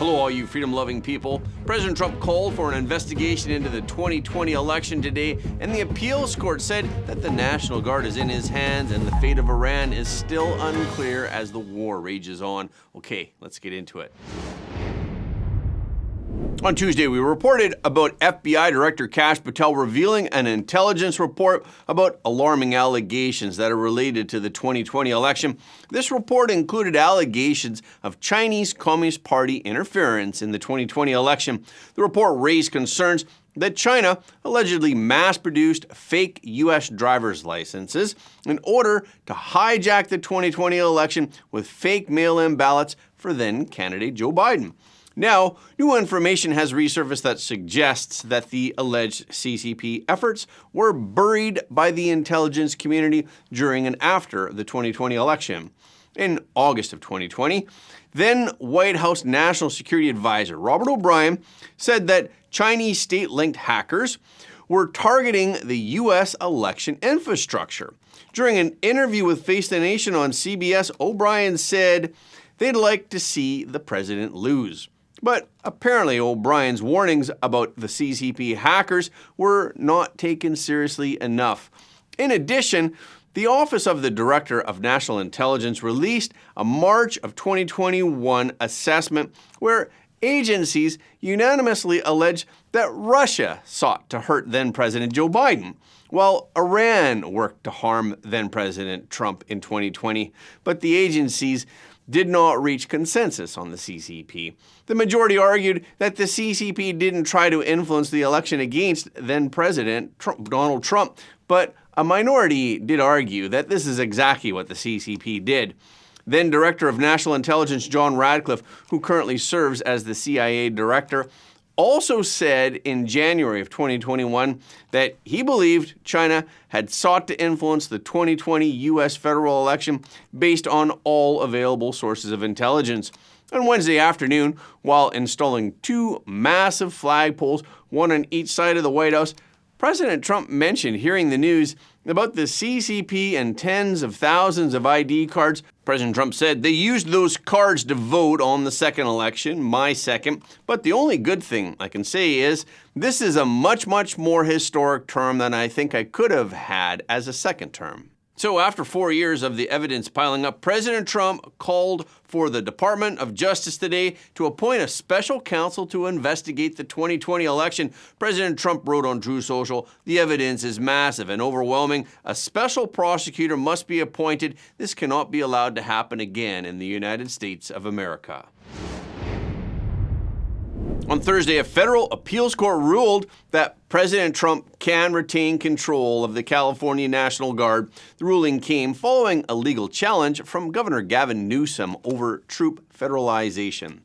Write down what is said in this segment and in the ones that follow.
Hello, all you freedom-loving people. President Trump called for an investigation into the 2020 election today, and the appeals court said that the National Guard is in his hands and the fate of Iran is still unclear as the war rages on. Okay, let's get into it. On Tuesday, we reported about FBI Director Kash Patel revealing an intelligence report about alarming allegations that are related to the 2020 election. This report included allegations of Chinese Communist Party interference in the 2020 election. The report raised concerns that China allegedly mass-produced fake U.S. driver's licenses in order to hijack the 2020 election with fake mail-in ballots for then-candidate Joe Biden. Now, new information has resurfaced that suggests that the alleged CCP efforts were buried by the intelligence community during and after the 2020 election. In August of 2020, then White House National Security Advisor Robert O'Brien said that Chinese state-linked hackers were targeting the U.S. election infrastructure. During an interview with Face the Nation on CBS, O'Brien said they'd like to see the president lose. But apparently O'Brien's warnings about the CCP hackers were not taken seriously enough. In addition, the Office of the Director of National Intelligence released a March of 2021 assessment where agencies unanimously alleged that Russia sought to hurt then-President Joe Biden, while Iran worked to harm then-President Trump in 2020. But the agencies did not reach consensus on the CCP. The majority argued that the CCP didn't try to influence the election against then-President Donald Trump, but a minority did argue that this is exactly what the CCP did. Then Director of National Intelligence John Radcliffe, who currently serves as the CIA director, also said in January of 2021 that he believed China had sought to influence the 2020 U.S. federal election based on all available sources of intelligence. On Wednesday afternoon, while installing two massive flagpoles, one on each side of the White House, President Trump mentioned hearing the news about the CCP and tens of thousands of ID cards. President Trump said they used those cards to vote on the second election, my second. But the only good thing I can say is this is a much more historic term than I think I could have had as a second term. So after 4 years of the evidence piling up, President Trump called for the Department of Justice today to appoint a special counsel to investigate the 2020 election. President Trump wrote on Truth Social, "The evidence is massive and overwhelming. A special prosecutor must be appointed. This cannot be allowed to happen again in the United States of America." On Thursday, a federal appeals court ruled that President Trump can retain control of the California National Guard. The ruling came following a legal challenge from Governor Gavin Newsom over troop federalization.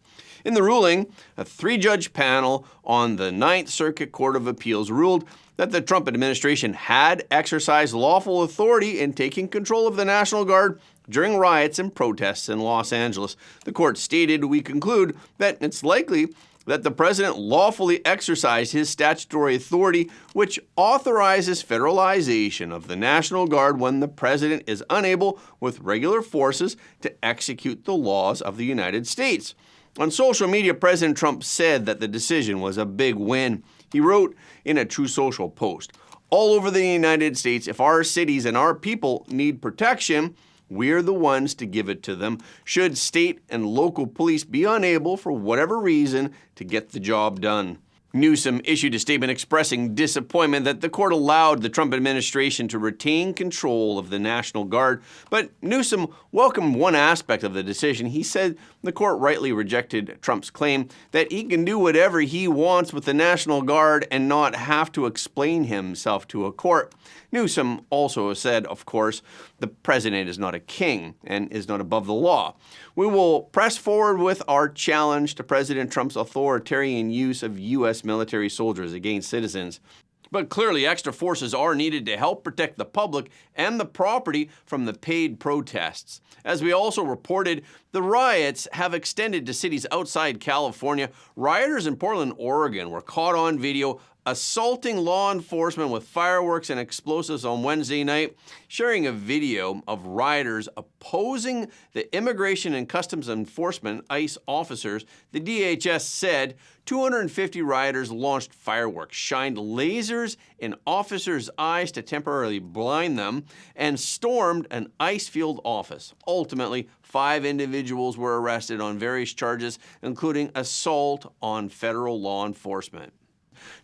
In the ruling, a three-judge panel on the Ninth Circuit Court of Appeals ruled that the Trump administration had exercised lawful authority in taking control of the National Guard during riots and protests in Los Angeles. The court stated, "We conclude that it's likely that the president lawfully exercised his statutory authority, which authorizes federalization of the National Guard when the president is unable with regular forces to execute the laws of the United States." On social media, President Trump said that the decision was a big win. He wrote in a Truth Social post, "All over the United States, if our cities and our people need protection, we're the ones to give it to them. Should state and local police be unable, for whatever reason, to get the job done." Newsom issued a statement expressing disappointment that the court allowed the Trump administration to retain control of the National Guard. But Newsom welcomed one aspect of the decision. He said the court rightly rejected Trump's claim that he can do whatever he wants with the National Guard and not have to explain himself to a court. Newsom also said, of course, the president is not a king and is not above the law. "We will press forward with our challenge to President Trump's authoritarian use of U.S. military soldiers against citizens." But clearly, extra forces are needed to help protect the public and the property from the paid protests. As we also reported, the riots have extended to cities outside California. Rioters in Portland, Oregon were caught on video assaulting law enforcement with fireworks and explosives on Wednesday night, sharing a video of rioters opposing the Immigration and Customs Enforcement ICE officers. The DHS said 250 rioters launched fireworks, shined lasers in officers' eyes to temporarily blind them, and stormed an ICE field office. Ultimately, 5 individuals were arrested on various charges, including assault on federal law enforcement.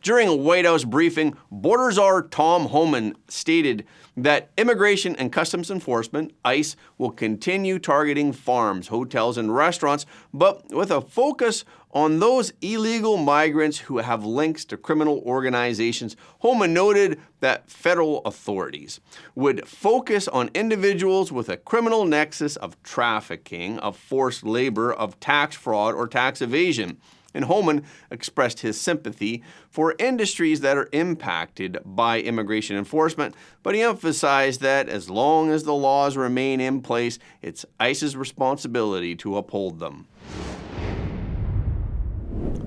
During a White House briefing, Border Czar Tom Homan stated that Immigration and Customs Enforcement, ICE, will continue targeting farms, hotels, and restaurants, but with a focus on those illegal migrants who have links to criminal organizations. Homan noted that federal authorities would focus on individuals with a criminal nexus of trafficking, of forced labor, of tax fraud, or tax evasion. And Homan expressed his sympathy for industries that are impacted by immigration enforcement, but he emphasized that as long as the laws remain in place, it's ICE's responsibility to uphold them.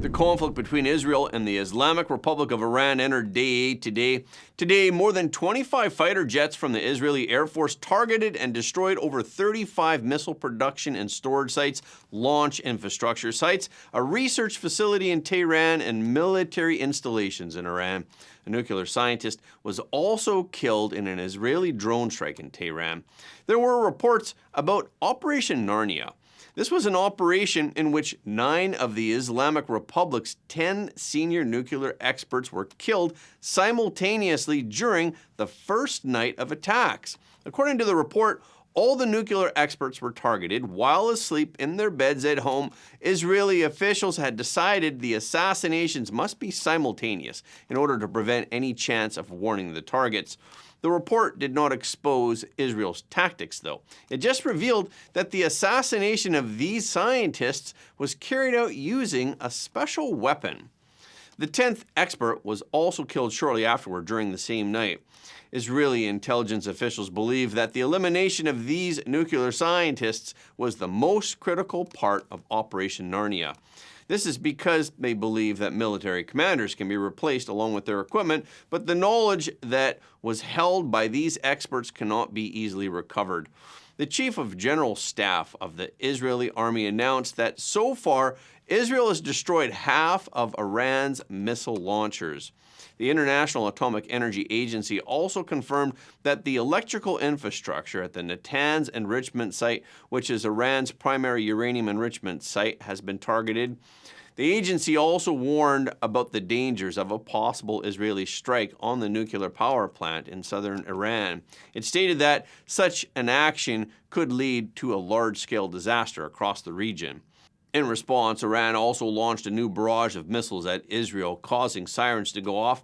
The conflict between Israel and the Islamic Republic of Iran entered day 8 today. Today, more than 25 fighter jets from the Israeli Air Force targeted and destroyed over 35 missile production and storage sites, launch infrastructure sites, a research facility in Tehran, and military installations in Iran. A nuclear scientist was also killed in an Israeli drone strike in Tehran. There were reports about Operation Narnia. This was an operation in which 9 of the Islamic Republic's 10 senior nuclear experts were killed simultaneously during the first night of attacks. According to the report, all the nuclear experts were targeted while asleep in their beds at home. Israeli officials had decided the assassinations must be simultaneous in order to prevent any chance of warning the targets. The report did not expose Israel's tactics, though. It just revealed that the assassination of these scientists was carried out using a special weapon. The 10th expert was also killed shortly afterward during the same night. Israeli intelligence officials believe that the elimination of these nuclear scientists was the most critical part of Operation Narnia. This is because they believe that military commanders can be replaced along with their equipment, but the knowledge that was held by these experts cannot be easily recovered. The Chief of General Staff of the Israeli Army announced that so far, Israel has destroyed half of Iran's missile launchers. The International Atomic Energy Agency also confirmed that the electrical infrastructure at the Natanz enrichment site, which is Iran's primary uranium enrichment site, has been targeted. The agency also warned about the dangers of a possible Israeli strike on the nuclear power plant in southern Iran. It stated that such an action could lead to a large-scale disaster across the region. In response, Iran also launched a new barrage of missiles at Israel, causing sirens to go off.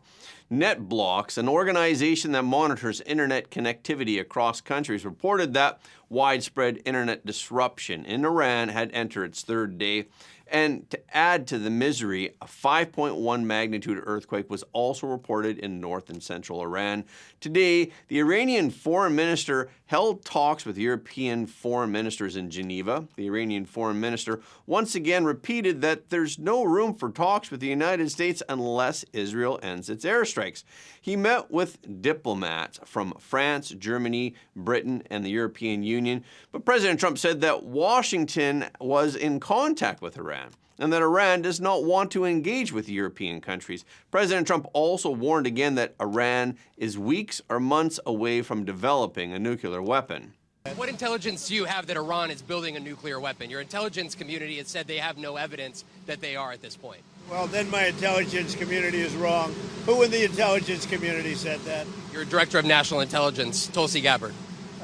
NetBlocks, an organization that monitors internet connectivity across countries, reported that widespread internet disruption in Iran had entered its 3rd day. And to add to the misery, a 5.1 magnitude earthquake was also reported in north and central Iran. Today, the Iranian foreign minister held talks with European foreign ministers in Geneva. The Iranian foreign minister once again repeated that there's no room for talks with the United States unless Israel ends its airstrikes. He met with diplomats from France, Germany, Britain, and the European Union, but President Trump said that Washington was in contact with Iran and that Iran does not want to engage with European countries. President Trump also warned again that Iran is weeks or months away from developing a nuclear weapon. What intelligence do you have that Iran is building a nuclear weapon? Your intelligence community has said they have no evidence that they are at this point. Well, then my intelligence community is wrong. Who in the intelligence community said that? Your director of national intelligence, Tulsi Gabbard.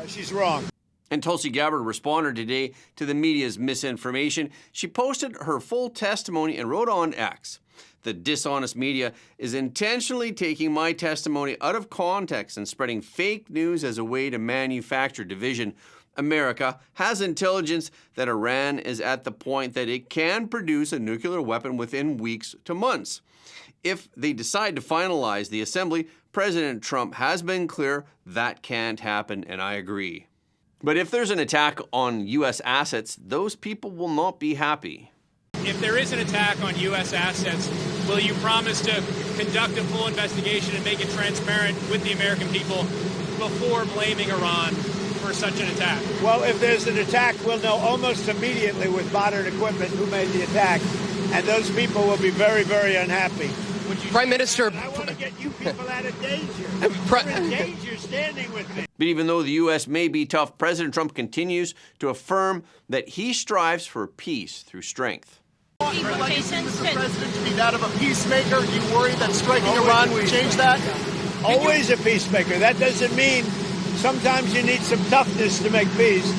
She's wrong. And Tulsi Gabbard responded today to the media's misinformation. She posted her full testimony and wrote on X, "The dishonest media is intentionally taking my testimony out of context and spreading fake news as a way to manufacture division. America has intelligence that Iran is at the point that it can produce a nuclear weapon within weeks to months. If they decide to finalize the assembly, President Trump has been clear that can't happen, and I agree. But if there's an attack on U.S. assets, those people will not be happy." If there is an attack on U.S. assets, Will you promise to conduct a full investigation and make it transparent with the American people before blaming Iran for such an attack? Well, if there's an attack, we'll know almost immediately with modern equipment who made the attack, and those people will be very, very unhappy. Prime Minister, I want to get you people out of danger. You're in danger standing with me. But even though the U.S. may be tough, President Trump continues to affirm that he strives for peace through strength. Your legacy, Mr. President, to be that of a peacemaker? Are you worried that striking Iran would change that? Always a peacemaker. That doesn't mean sometimes you need some toughness to make peace,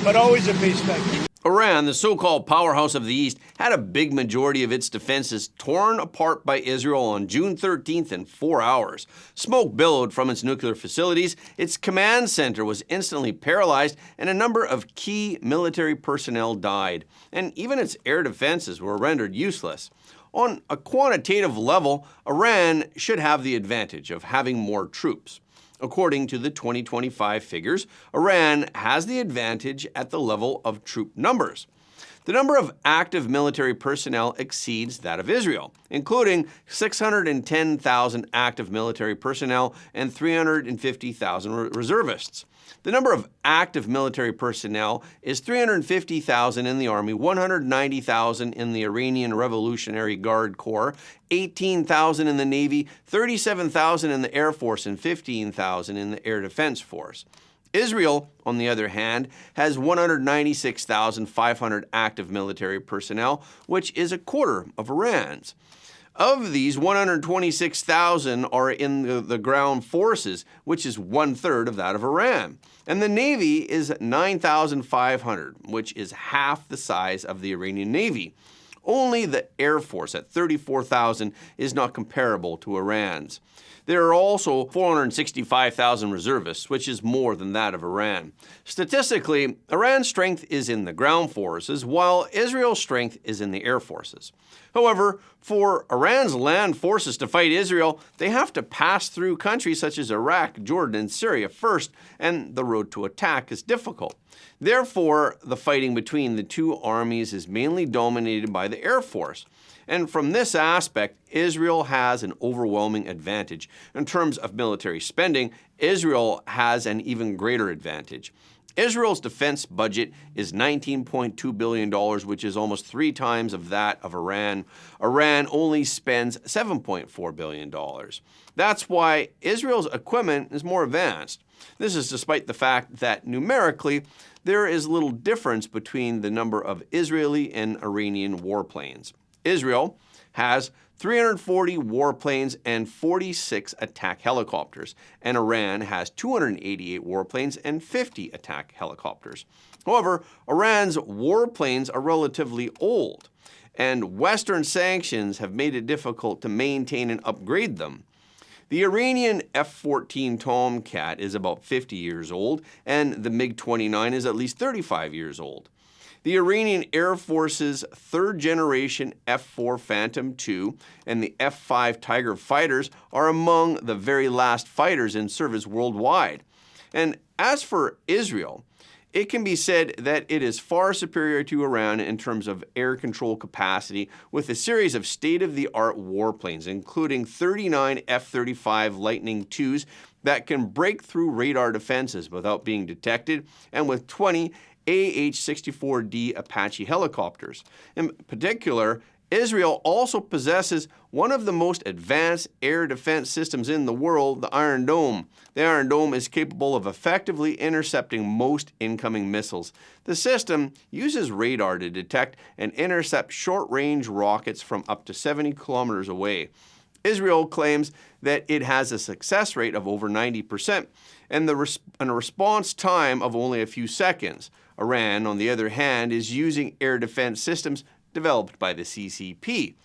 but always a peacemaker. Iran, the so-called powerhouse of the East, had a big majority of its defenses torn apart by Israel on June 13th in 4 hours. Smoke billowed from its nuclear facilities, its command center was instantly paralyzed, and a number of key military personnel died. And even its air defenses were rendered useless. On a quantitative level, Iran should have the advantage of having more troops. According to the 2025 figures, Iran has the advantage at the level of troop numbers. The number of active military personnel exceeds that of Israel, including 610,000 active military personnel and 350,000 reservists. The number of active military personnel is 350,000 in the Army, 190,000 in the Iranian Revolutionary Guard Corps, 18,000 in the Navy, 37,000 in the Air Force, and 15,000 in the Air Defense Force. Israel, on the other hand, has 196,500 active military personnel, which is a quarter of Iran's. Of these, 126,000 are in the ground forces, which is 1/3 of that of Iran. And the Navy is 9,500, which is half the size of the Iranian Navy. Only the Air Force at 34,000 is not comparable to Iran's. There are also 465,000 reservists, which is more than that of Iran. Statistically, Iran's strength is in the ground forces, while Israel's strength is in the air forces. However, for Iran's land forces to fight Israel, they have to pass through countries such as Iraq, Jordan, and Syria first, and the road to attack is difficult. Therefore, the fighting between the two armies is mainly dominated by the Air Force. And from this aspect, Israel has an overwhelming advantage. In terms of military spending, Israel has an even greater advantage. Israel's defense budget is $19.2 billion, which is almost 3 times of that of Iran. Iran only spends $7.4 billion. That's why Israel's equipment is more advanced. This is despite the fact that numerically, there is little difference between the number of Israeli and Iranian warplanes. Israel has 340 warplanes and 46 attack helicopters, and Iran has 288 warplanes and 50 attack helicopters. However, Iran's warplanes are relatively old, and Western sanctions have made it difficult to maintain and upgrade them. The Iranian F-14 Tomcat is about 50 years old, and the MiG-29 is at least 35 years old. The Iranian Air Force's third-generation F-4 Phantom II and the F-5 Tiger fighters are among the very last fighters in service worldwide. And as for Israel, it can be said that it is far superior to Iran in terms of air control capacity, with a series of state-of-the-art warplanes, including 39 F-35 Lightning IIs that can break through radar defenses without being detected, and with 20 AH-64D Apache helicopters. In particular, Israel also possesses one of the most advanced air defense systems in the world, the Iron Dome. The Iron Dome is capable of effectively intercepting most incoming missiles. The system uses radar to detect and intercept short-range rockets from up to 70 kilometers away. Israel claims that it has a success rate of over 90% and a response time of only a few seconds. Iran, on the other hand, is using air defense systems developed by the CCP.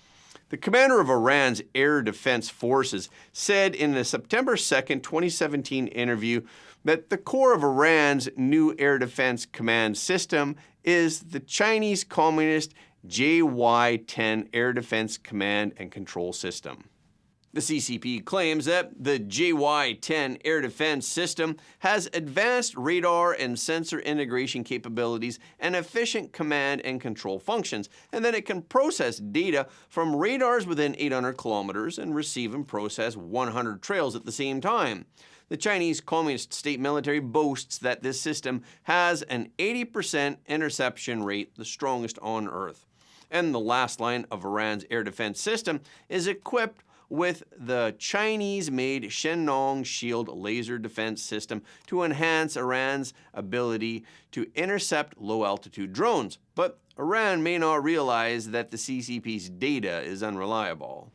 The commander of Iran's Air Defense Forces said in a September 2, 2017 interview that the core of Iran's new air defense command system is the Chinese Communist JY-10 Air Defense Command and Control System. The CCP claims that the JY-10 air defense system has advanced radar and sensor integration capabilities and efficient command and control functions, and that it can process data from radars within 800 kilometers and receive and process 100 trails at the same time. The Chinese Communist State military boasts that this system has an 80% interception rate, the strongest on Earth. And the last line of Iran's air defense system is equipped with the Chinese-made Shenong Shield laser defense system to enhance Iran's ability to intercept low-altitude drones. But Iran may not realize that the CCP's data is unreliable.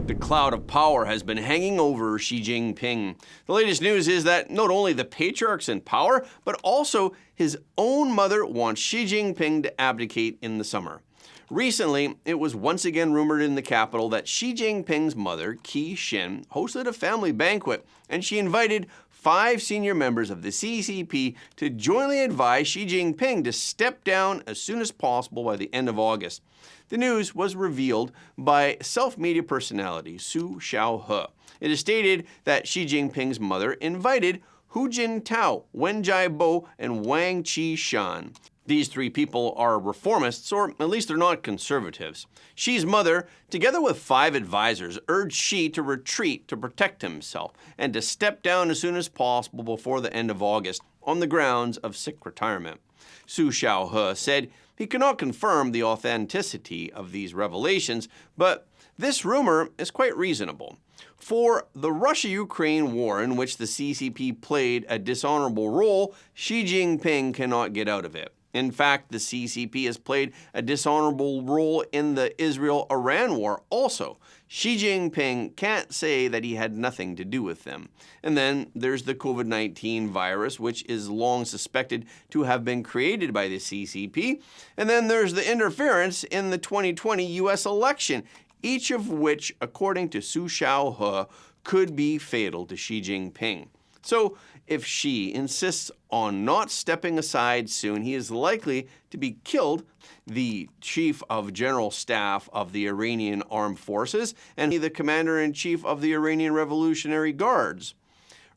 The cloud of power has been hanging over Xi Jinping. The latest news is that not only the patriarch's in power, but also his own mother wants Xi Jinping to abdicate in the summer. Recently, it was once again rumored in the capital that Xi Jinping's mother, Qi Xin, hosted a family banquet, and she invited 5 senior members of the CCP to jointly advise Xi Jinping to step down as soon as possible by the end of August. The news was revealed by self-media personality Su Xiaohe. It is stated that Xi Jinping's mother invited Hu Jintao, Wen Jiabo, and Wang Qishan. These 3 people are reformists, or at least they're not conservatives. Xi's mother, together with 5 advisors, urged Xi to retreat to protect himself and to step down as soon as possible before the end of August on the grounds of sick retirement. Su Xiaohe said he cannot confirm the authenticity of these revelations, but this rumor is quite reasonable. For the Russia-Ukraine war, in which the CCP played a dishonorable role, Xi Jinping cannot get out of it. In fact, the CCP has played a dishonorable role in the Israel-Iran war also. Xi Jinping can't say that he had nothing to do with them. And then there's the COVID-19 virus, which is long suspected to have been created by the CCP. And then there's the interference in the 2020 US election, each of which, according to Su Xiaohe, could be fatal to Xi Jinping. So if Xi insists on not stepping aside soon, he is likely to be killed. The Chief of General Staff of the Iranian Armed Forces and the Commander-in-Chief of the Iranian Revolutionary Guards.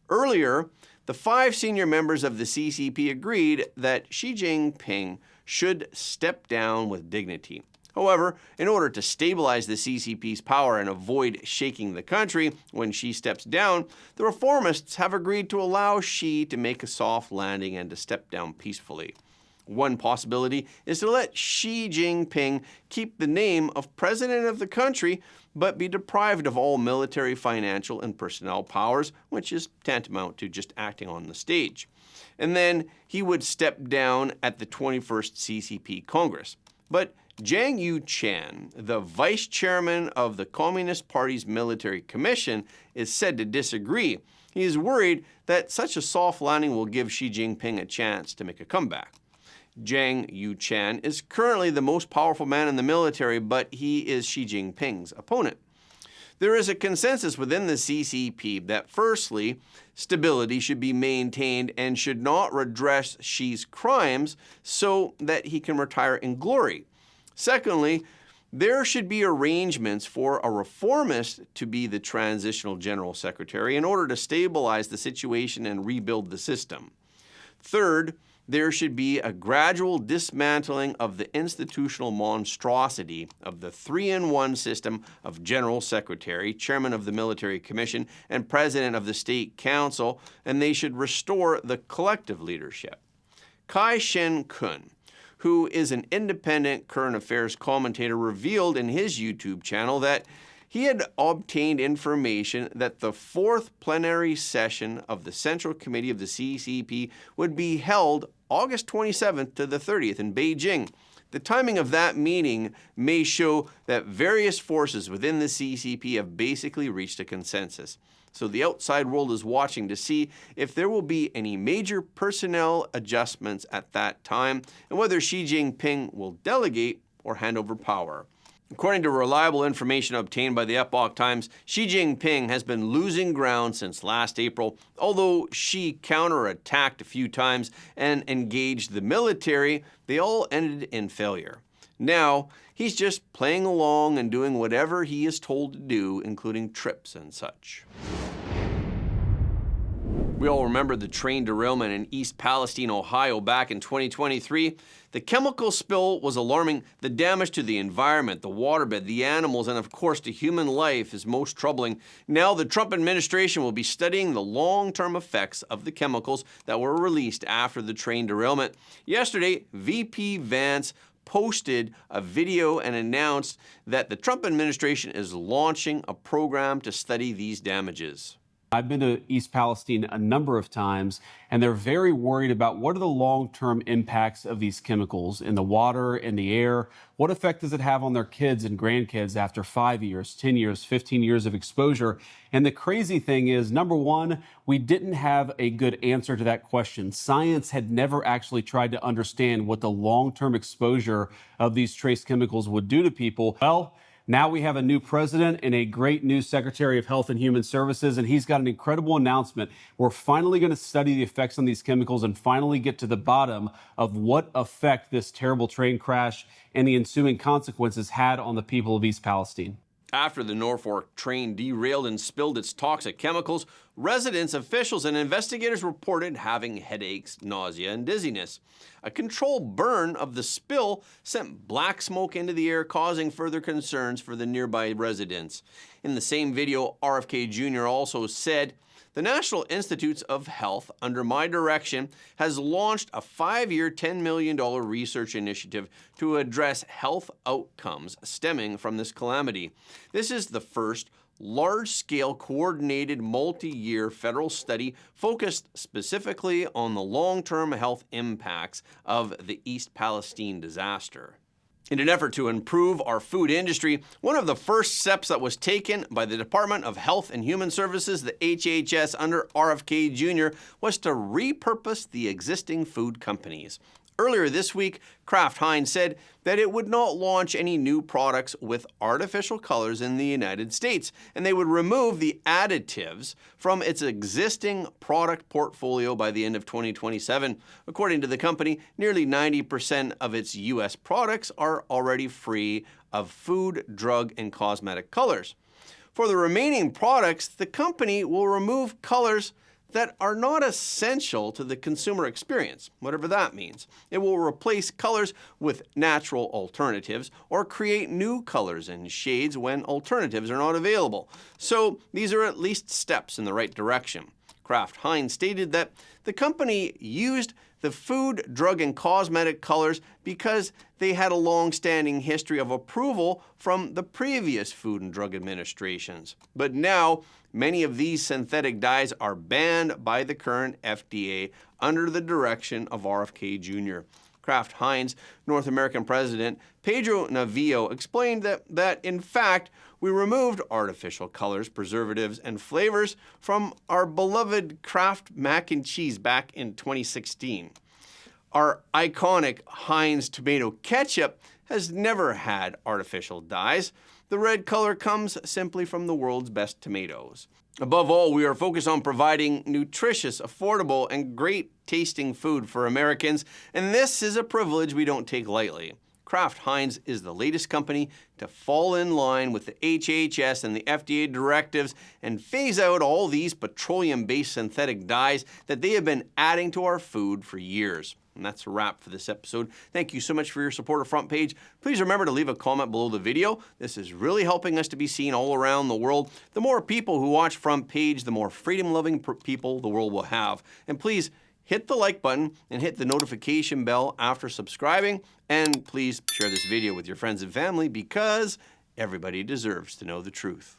Earlier, the 5 senior members of the CCP agreed that Xi Jinping should step down with dignity. However, in order to stabilize the CCP's power and avoid shaking the country when Xi steps down, the reformists have agreed to allow Xi to make a soft landing and to step down peacefully. One possibility is to let Xi Jinping keep the name of president of the country, but be deprived of all military, financial, and personnel powers, which is tantamount to just acting on the stage. And then he would step down at the 21st CCP Congress. But Zhang Yuqian, the vice chairman of the Communist Party's military commission, is said to disagree. He is worried that such a soft landing will give Xi Jinping a chance to make a comeback. Zhang Yuqian is currently the most powerful man in the military, but he is Xi Jinping's opponent. There is a consensus within the CCP that, firstly, stability should be maintained and should not redress Xi's crimes so that he can retire in glory. Secondly, there should be arrangements for a reformist to be the transitional general secretary in order to stabilize the situation and rebuild the system. Third, there should be a gradual dismantling of the institutional monstrosity of the 3-in-1 system of General Secretary, Chairman of the Military Commission, and President of the State Council, and they should restore the collective leadership. Kai Shen-kun, who is an independent current affairs commentator, revealed in his YouTube channel that he had obtained information that the 4th plenary session of the Central Committee of the CCP would be held August 27th to the 30th in Beijing. The timing of that meeting may show that various forces within the CCP have basically reached a consensus. So the outside world is watching to see if there will be any major personnel adjustments at that time and whether Xi Jinping will delegate or hand over power. According to reliable information obtained by the Epoch Times, Xi Jinping has been losing ground since last April. Although Xi counterattacked a few times and engaged the military, they all ended in failure. Now, he's just playing along and doing whatever he is told to do, including trips and such. We all remember the train derailment in East Palestine, Ohio back in 2023. The chemical spill was alarming. The damage to the environment, the waterbed, the animals, and of course to human life is most troubling. Now the Trump administration will be studying the long-term effects of the chemicals that were released after the train derailment. Yesterday, VP Vance posted a video and announced that the Trump administration is launching a program to study these damages. I've been to East Palestine a number of times, and they're very worried about what are the long-term impacts of these chemicals in the water, in the air. What effect does it have on their kids and grandkids after 5 years, 10 years, 15 years of exposure? And the crazy thing is, number one, we didn't have a good answer to that question. Science had never actually tried to understand what the long-term exposure of these trace chemicals would do to people. Well, now we have a new president and a great new Secretary of Health and Human Services, and he's got an incredible announcement. We're finally going to study the effects on these chemicals and finally get to the bottom of what effect this terrible train crash and the ensuing consequences had on the people of East Palestine. After the Norfolk train derailed and spilled its toxic chemicals, residents, officials, and investigators reported having headaches, nausea, and dizziness. A controlled burn of the spill sent black smoke into the air, causing further concerns for the nearby residents. In the same video, RFK Jr. also said, "The National Institutes of Health, under my direction, has launched a 5-year, $10 million research initiative to address health outcomes stemming from this calamity. This is the first large-scale, coordinated, multi-year federal study focused specifically on the long-term health impacts of the East Palestine disaster." In an effort to improve our food industry, one of the first steps that was taken by the Department of Health and Human Services, the HHS, under RFK Jr., was to repurpose the existing food companies. Earlier this week, Kraft Heinz said that it would not launch any new products with artificial colors in the United States, and they would remove the additives from its existing product portfolio by the end of 2027. According to the company, nearly 90% of its U.S. products are already free of food, drug, and cosmetic colors. For the remaining products, the company will remove colors that are not essential to the consumer experience, whatever that means. It will replace colors with natural alternatives or create new colors and shades when alternatives are not available. So these are at least steps in the right direction. Kraft Heinz stated that the company used the food, drug, and cosmetic colors because they had a long-standing history of approval from the previous Food and Drug administrations. But now, many of these synthetic dyes are banned by the current FDA under the direction of RFK Jr. Kraft Heinz North American President Pedro Navillo explained that in fact, we removed artificial colors, preservatives, and flavors from our beloved Kraft mac and cheese back in 2016. Our iconic Heinz tomato ketchup has never had artificial dyes. The red color comes simply from the world's best tomatoes. Above all, we are focused on providing nutritious, affordable, and great tasting food for Americans, and this is a privilege we don't take lightly. Kraft Heinz is the latest company to fall in line with the HHS and the FDA directives and phase out all these petroleum-based synthetic dyes that they have been adding to our food for years. And that's a wrap for this episode. Thank you so much for your support of Front Page. Please remember to leave a comment below the video. This is really helping us to be seen all around the world. The more people who watch Front Page, the more freedom-loving people the world will have. And please hit the like button and hit the notification bell after subscribing. And please share this video with your friends and family because everybody deserves to know the truth.